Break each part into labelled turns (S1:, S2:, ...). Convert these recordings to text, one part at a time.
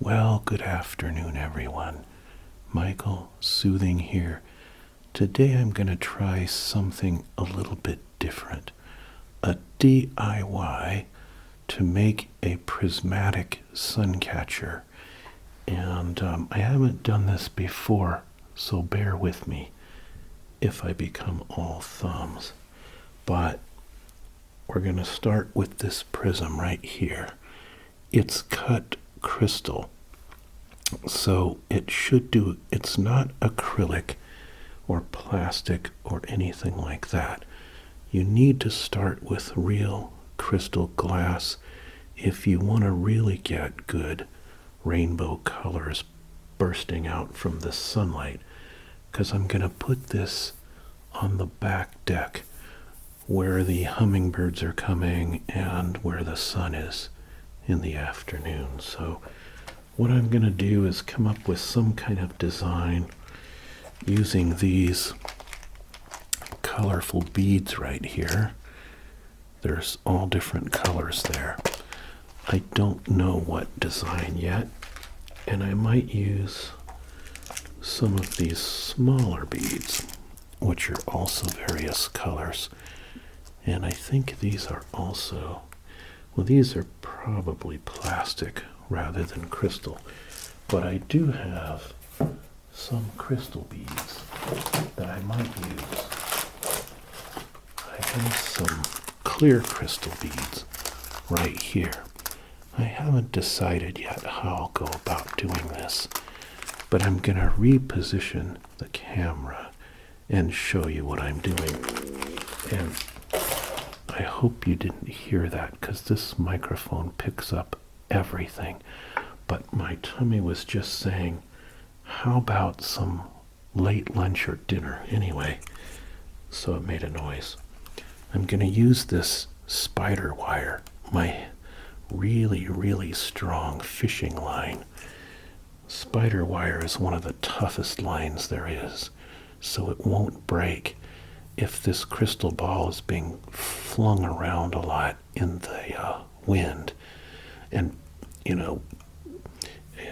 S1: Well, good afternoon, everyone. Michael Soothing here. Today I'm going to try something a little bit different. A DIY to make a prismatic sun catcher. And I haven't done this before, so bear with me if I become all thumbs. But we're going to start with this prism right here. It's cut crystal. So it's not acrylic or plastic or anything like that. You need to start with real crystal glass if you want to really get good rainbow colors bursting out from the sunlight, because I'm going to put this on the back deck where the hummingbirds are coming and where the sun is in the afternoon. So what I'm going to do is come up with some kind of design using these colorful beads right here. There's all different colors there. I don't know what design yet, and I might use some of these smaller beads, which are also various colors. And I think these are also, well, these are probably plastic rather than crystal, but I do have some crystal beads that I might use. I have some clear crystal beads right here. I haven't decided yet how I'll go about doing this, but I'm going to reposition the camera and show you what I'm doing. And I hope you didn't hear that, because this microphone picks up everything. But my tummy was just saying, how about some late lunch or dinner anyway? So it made a noise. I'm going to use this spider wire, my really, really strong fishing line. Spider wire is one of the toughest lines there is, so it won't break if this crystal ball is being flung around a lot in the wind and,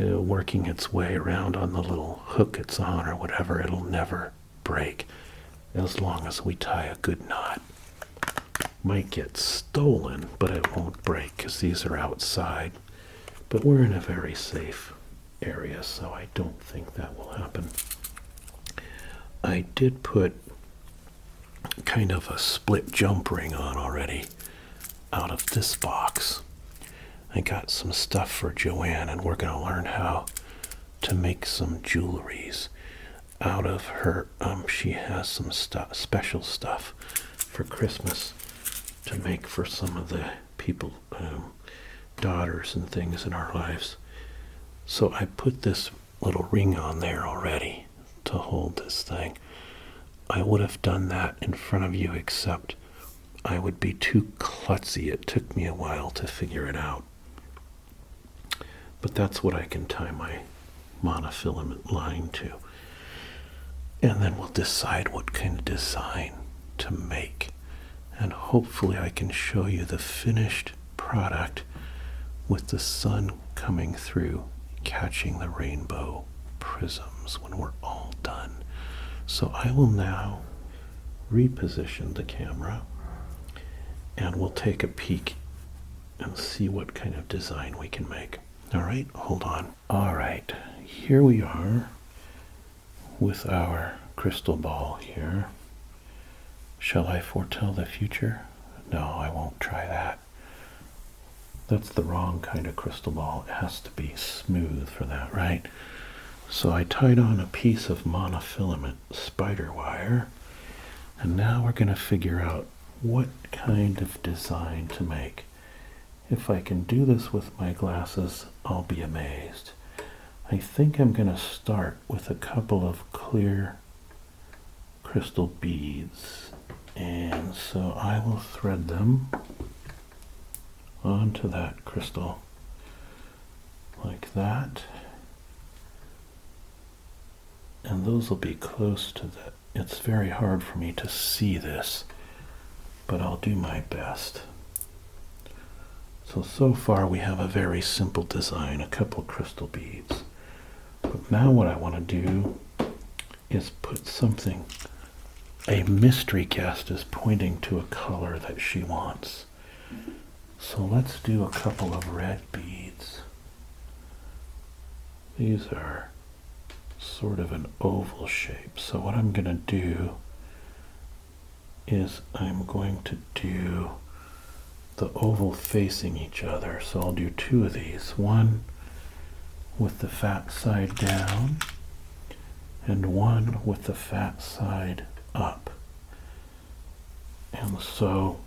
S1: working its way around on the little hook it's on or whatever. It'll never break as long as we tie a good knot. Might get stolen, but it won't break because these are outside. But we're in a very safe area, so I don't think that will happen. I did put kind of a split jump ring on already out of this box. I got some stuff for Joanne, and we're going to learn how to make some jewelries out of her. She has some special stuff for Christmas to make for some of the people, daughters and things in our lives. So I put this little ring on there already to hold this thing. I would have done that in front of you, except I would be too klutzy. It took me a while to figure it out. But that's what I can tie my monofilament line to. And then we'll decide what kind of design to make. And hopefully I can show you the finished product with the sun coming through, catching the rainbow prisms when we're all done. So I will now reposition the camera, and we'll take a peek and see what kind of design we can make. All right, hold on. All right, here we are with our crystal ball here. Shall I foretell the future? No, I won't try that. That's the wrong kind of crystal ball. It has to be smooth for that, right? So I tied on a piece of monofilament spider wire, and now we're going to figure out what kind of design to make. If I can do this with my glasses, I'll be amazed. I think I'm going to start with a couple of clear crystal beads, and so I will thread them onto that crystal like that, and those will be close to the, it's very hard for me to see this, but I'll do my best. So far we have a very simple design, a couple crystal beads. But now what I want to do is put something, a mystery guest is pointing to a color that she wants. So let's do a couple of red beads. These are sort of an oval shape. So what I'm going to do is I'm going to do the oval facing each other. So I'll do two of these. One with the fat side down and one with the fat side up. And so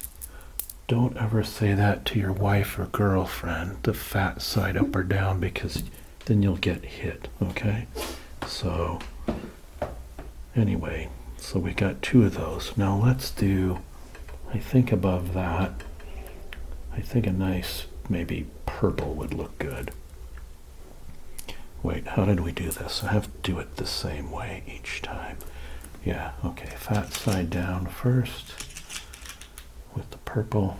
S1: don't ever say that to your wife or girlfriend, the fat side up or down, because then you'll get hit, okay? So anyway, so we got two of those. Now let's do, I think above that, I think a nice maybe purple would look good. Wait, how did we do this? I have to do it the same way each time. Yeah, okay, fat side down first with the purple,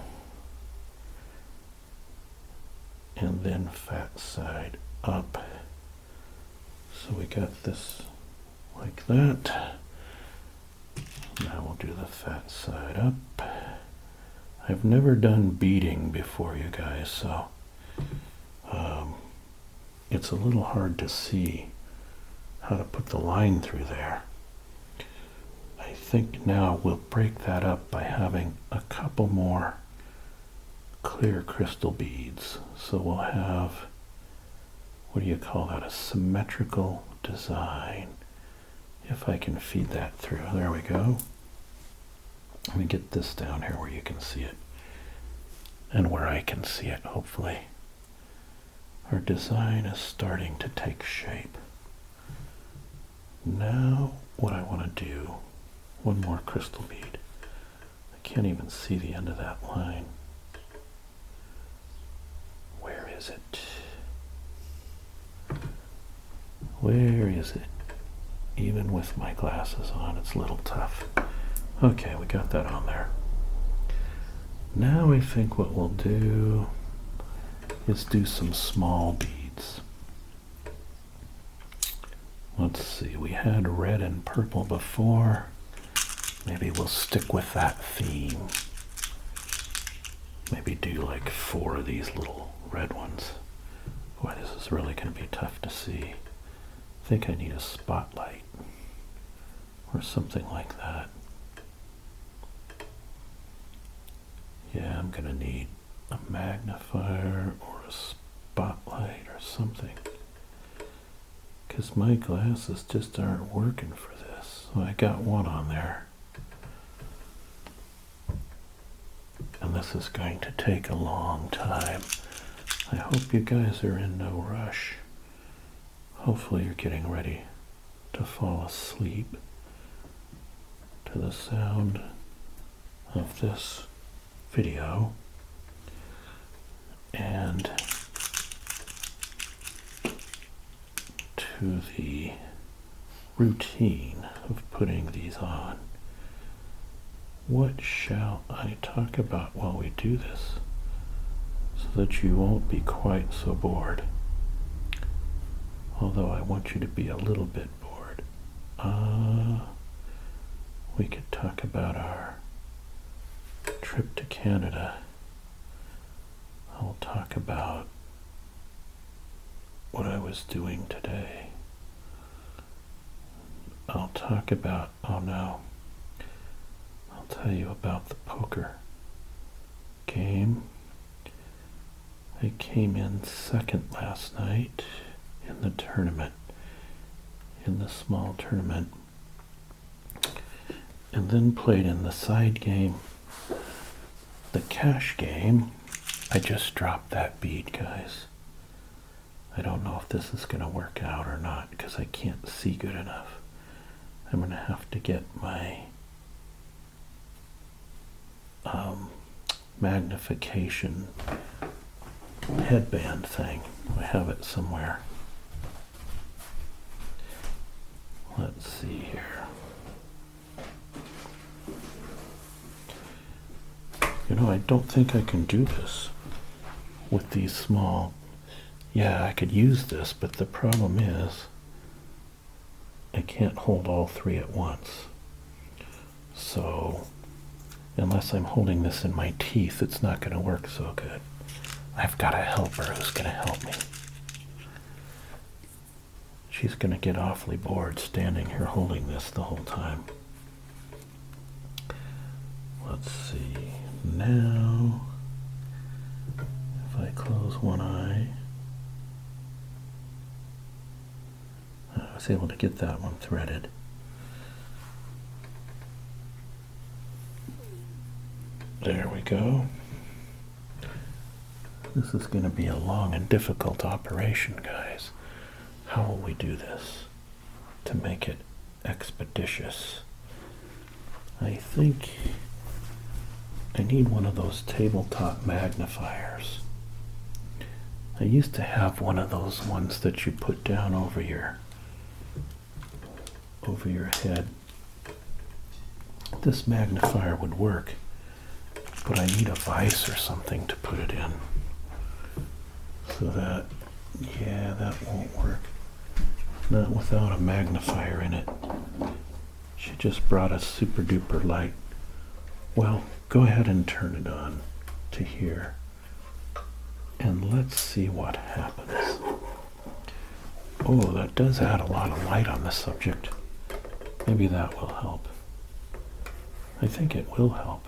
S1: and then fat side up. So we got this like that. Now we'll do the fat side up. I've never done beading before, you guys, so it's a little hard to see how to put the line through there. I think now we'll break that up by having a couple more clear crystal beads. So we'll have, what do you call that, a symmetrical design. If I can feed that through. There we go. Let me get this down here where you can see it. And where I can see it, hopefully. Our design is starting to take shape. Now, what I want to do, one more crystal bead. I can't even see the end of that line. Where is it? Where is it? Even with my glasses on, it's a little tough. Okay, we got that on there. Now I think what we'll do is do some small beads. Let's see, we had red and purple before. Maybe we'll stick with that theme. Maybe do like 4 of these little red ones. Boy, this is really going to be tough to see. I think I need a spotlight or something like that. Yeah, I'm going to need a magnifier or a spotlight or something, because my glasses just aren't working for this. So I got one on there, and this is going to take a long time. I hope you guys are in no rush. Hopefully you're getting ready to fall asleep to the sound of this video and to the routine of putting these on. What shall I talk about while we do this so that you won't be quite so bored? Although I want you to be a little bit bored. We could talk about our trip to Canada. I'll talk about what I was doing today. I'll talk about, oh no, I'll tell you about the poker game. I came in second last night in the tournament, in the small tournament, and then played in the side game, the cash game. I just dropped that bead, guys. I don't know if this is going to work out or not because I can't see good enough. I'm going to have to get my magnification headband thing. I have it somewhere. Let's see here. You know, I don't think I can do this. with these small. Yeah, I could use this, but the problem is I can't hold all three at once. So unless I'm holding this in my teeth, it's not going to work so good. I've got a helper who's going to help me. She's going to get awfully bored standing here holding this the whole time. Let's see. Now, if I close one eye, I was able to get that one threaded. There we go. This is going to be a long and difficult operation, guys. How will we do this to make it expeditious? I think I need one of those tabletop magnifiers. I used to have one of those ones that you put down over your head. This magnifier would work, but I need a vise or something to put it in. So that, yeah, that won't work. Not without a magnifier in it. She just brought a super duper light. Well, go ahead and turn it on to here. And let's see what happens. Oh, that does add a lot of light on the subject. Maybe that will help. I think it will help.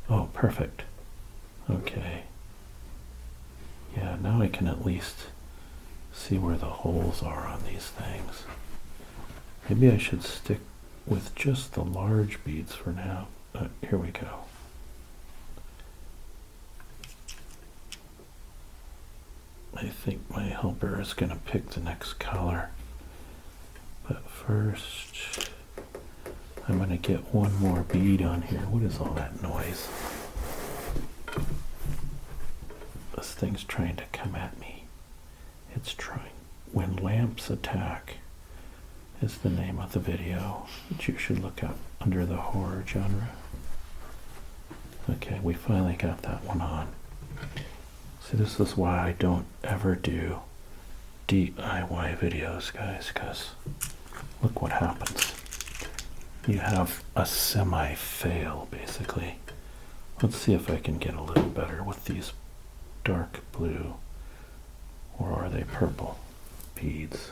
S1: Oh, perfect. Okay. Yeah, now I can at least see where the holes are on these things. Maybe I should stick with just the large beads for now. Here we go. I think my helper is going to pick the next color. But first, I'm going to get one more bead on here. What is all that noise? This thing's trying to come at me. It's trying. When Lamps Attack is the name of the video that you should look up under the horror genre. Okay, we finally got that one on. See, this is why I don't ever do DIY videos, guys, because look what happens. You have a semi-fail, basically. Let's see if I can get a little better with these dark blue, or are they purple beads?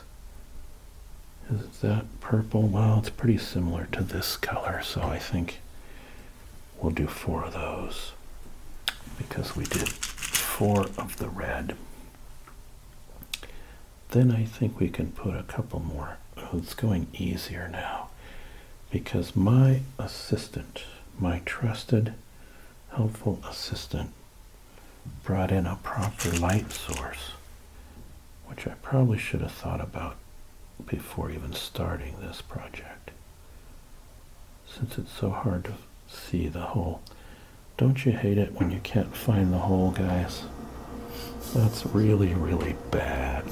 S1: Is that purple? Well, it's pretty similar to this color, so I think we'll do 4 of those because we did 4 of the red. Then I think we can put a couple more. Oh, it's going easier now because my assistant, my trusted, helpful assistant, brought in a proper light source, which I probably should have thought about before even starting this project, since it's so hard to see the hole. Don't you hate it when you can't find the hole, guys? That's really, really bad.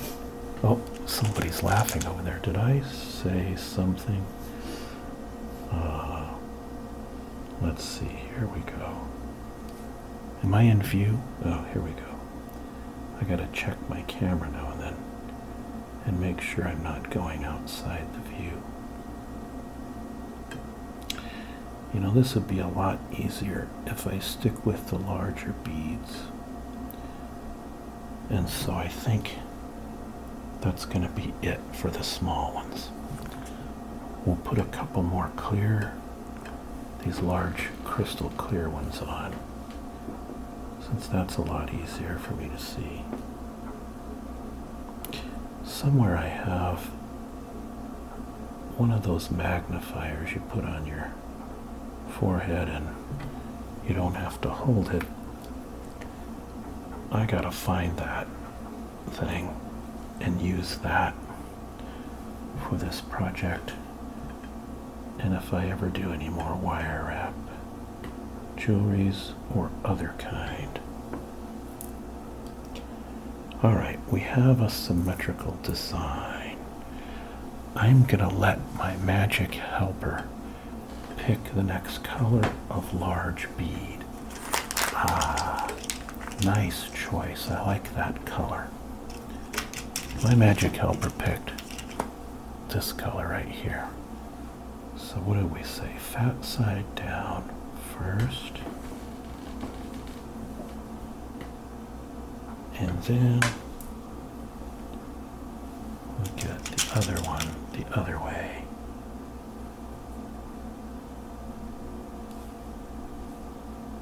S1: Oh, somebody's laughing over there. Did I say something? Let's see. Here we go. Am I in view? Oh, here we go. I gotta check my camera now and then and make sure I'm not going outside the view. You know, this would be a lot easier if I stick with the larger beads. And so I think that's going to be it for the small ones. We'll put a couple more clear, these large crystal clear ones on, since that's a lot easier for me to see. Somewhere I have one of those magnifiers you put on your forehead and you don't have to hold it. I gotta find that thing and use that for this project. And if I ever do any more wire wrap, jewelries or other kind. Alright, we have a symmetrical design. I'm gonna let my magic helper pick the next color of large bead. Nice choice. I like that color. My magic helper picked this color right here. So what did we say? Fat side down first. And then we'll get the other one the other way.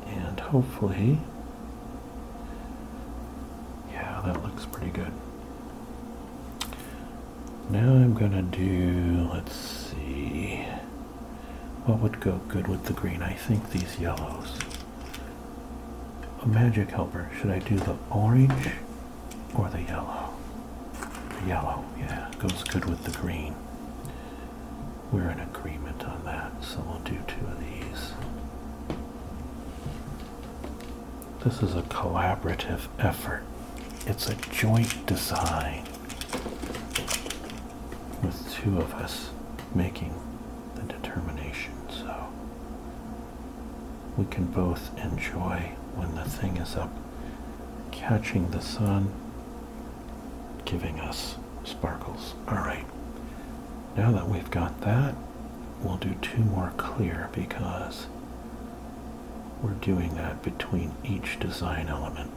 S1: And hopefully, yeah, that looks pretty good. Now I'm gonna do, let's see, what would go good with the green? I think these yellows. A magic helper, should I do the orange or the yellow? The yellow, yeah, goes good with the green. We're in agreement on that, so we'll do two of these. This is a collaborative effort. It's a joint design with two of us making the determination, so we can both enjoy when the thing is up, catching the sun, giving us sparkles. All right, now that we've got that, we'll do two more clear because we're doing that between each design element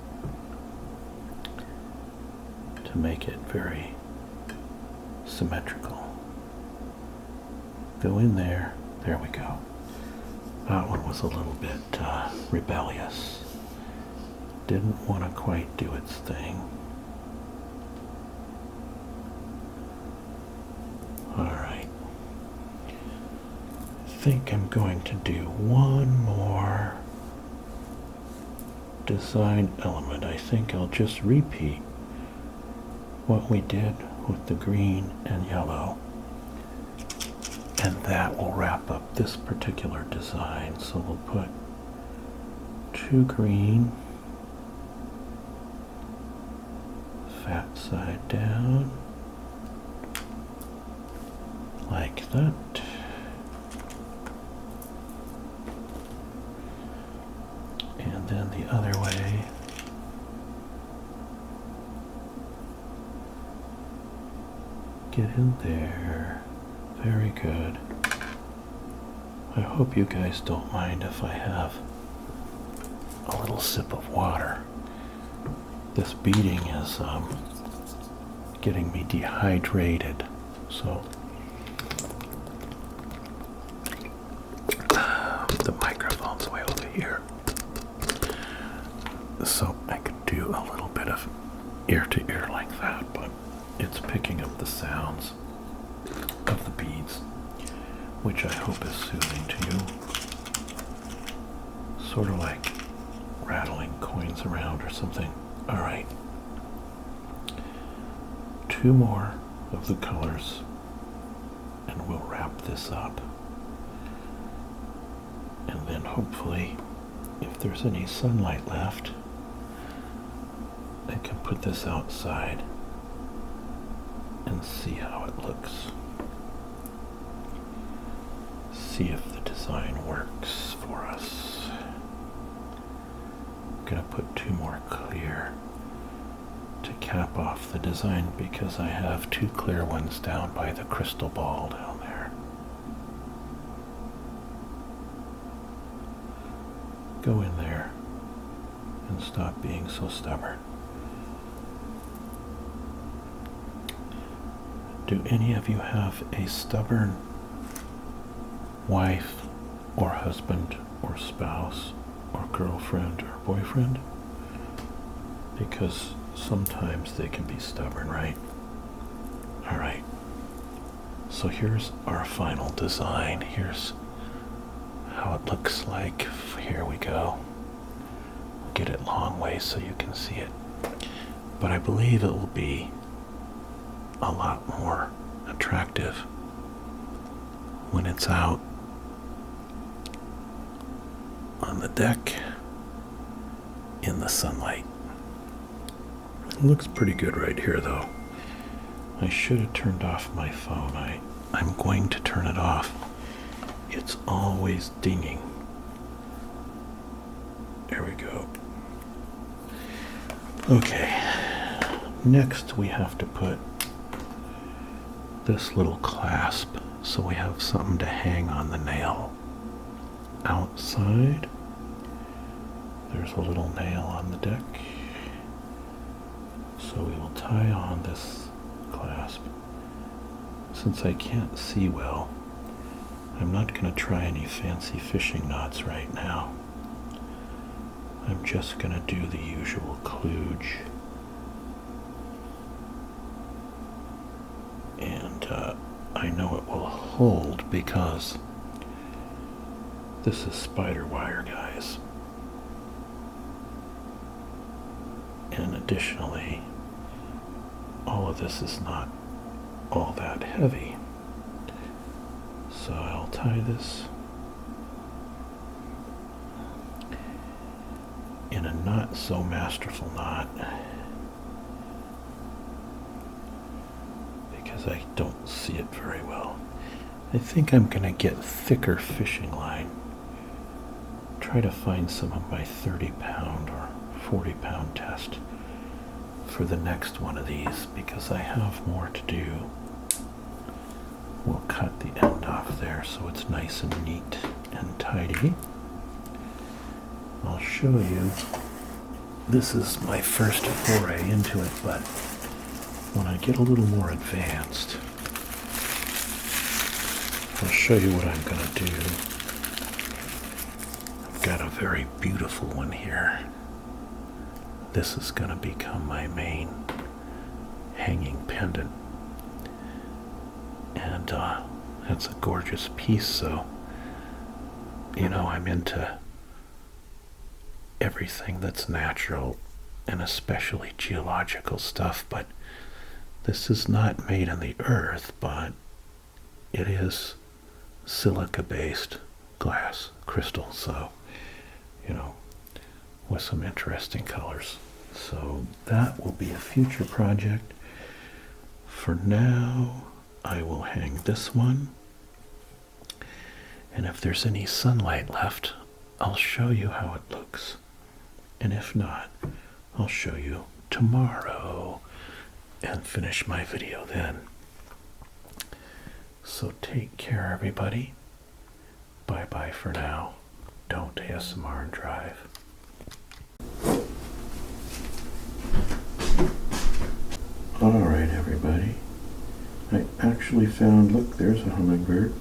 S1: to make it very symmetrical. Go in there. There we go. That one was a little bit rebellious. Didn't want to quite do its thing. Alright. I think I'm going to do one more design element. I think I'll just repeat what we did with the green and yellow, and that will wrap up this particular design. So we'll put two green, fat side down, like that. And then the other way. Get in there. Very good. I hope you guys don't mind if I have a little sip of water. This beating is getting me dehydrated, so the microphone's way over here. So I could do a little bit of ear to ear like that, but it's picking up the sounds of the beads, which I hope is soothing to you. Sort of like rattling coins around or something. Alright. Two more of the colors and we'll wrap this up. And then hopefully, if there's any sunlight left, I can put this outside and see how it looks. See if the design works for us. I'm gonna put two more clear to cap off the design because I have two clear ones down by the crystal ball down there. Go in there and stop being so stubborn. Do any of you have a stubborn wife or husband or spouse or girlfriend or boyfriend? Because sometimes they can be stubborn, right? Alright. So here's our final design. Here's how it looks like. Here we go. I'll get it long way so you can see it. But I believe it will be a lot more attractive when it's out on the deck in the sunlight. It looks pretty good right here though. I should have turned off my phone. I'm going to turn it off. It's always dinging. There we go. Okay, next we have to put this little clasp so we have something to hang on the nail. Outside, there's a little nail on the deck, so we will tie on this clasp. Since I can't see well, I'm not going to try any fancy fishing knots right now. I'm just going to do the usual kludge. And I know it will hold because this is spider wire, guys. And additionally, all of this is not all that heavy. So I'll tie this in a not so masterful knot because I don't see it very well. I think I'm going to get thicker fishing line. Try to find some of my 30-pound or 40-pound test for the next one of these because I have more to do. We'll cut the end off there so it's nice and neat and tidy. I'll show you. This is my first foray into it, but when I get a little more advanced, I'll show you what I'm going to do. I've got a very beautiful one here. This is going to become my main hanging pendant. And that's a gorgeous piece, so, you know, I'm into everything that's natural and especially geological stuff, but this is not made in the earth, but it is silica-based glass crystal, so, you know, with some interesting colors. So that will be a future project. For now, I will hang this one, and if there's any sunlight left, I'll show you how it looks, and if not, I'll show you tomorrow and finish my video then. So take care, everybody. Bye bye for now. Don't ASMR and drive. Alright, everybody. I actually found, look, there's a hummingbird.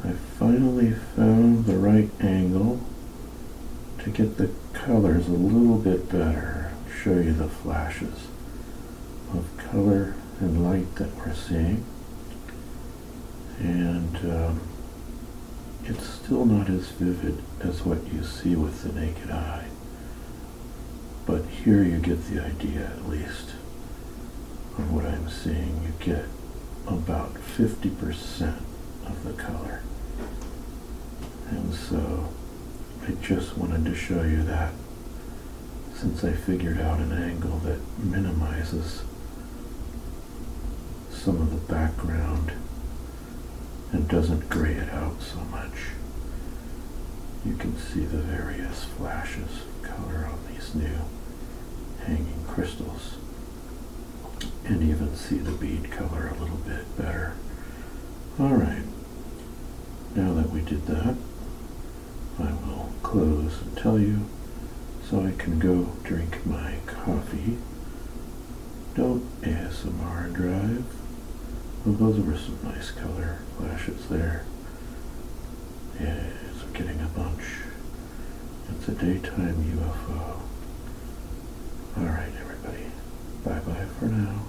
S1: I finally found the right angle to get the colors a little bit better. I'll show you the flashes of color and light that we're seeing. And it's still not as vivid as what you see with the naked eye. But here you get the idea, at least, of what I'm seeing. You get about 50% of the color. And so I just wanted to show you that, since I figured out an angle that minimizes some of the background and doesn't gray it out so much. You can see the various flashes of color on these new hanging crystals, and even see the bead color a little bit better. Alright, now that we did that, I will close and tell you so I can go drink my coffee. Don't ASMR and drive. Well, those were some nice color flashes there. Yes, we're getting a bunch. It's a daytime UFO. Alright, everybody. Bye-bye for now.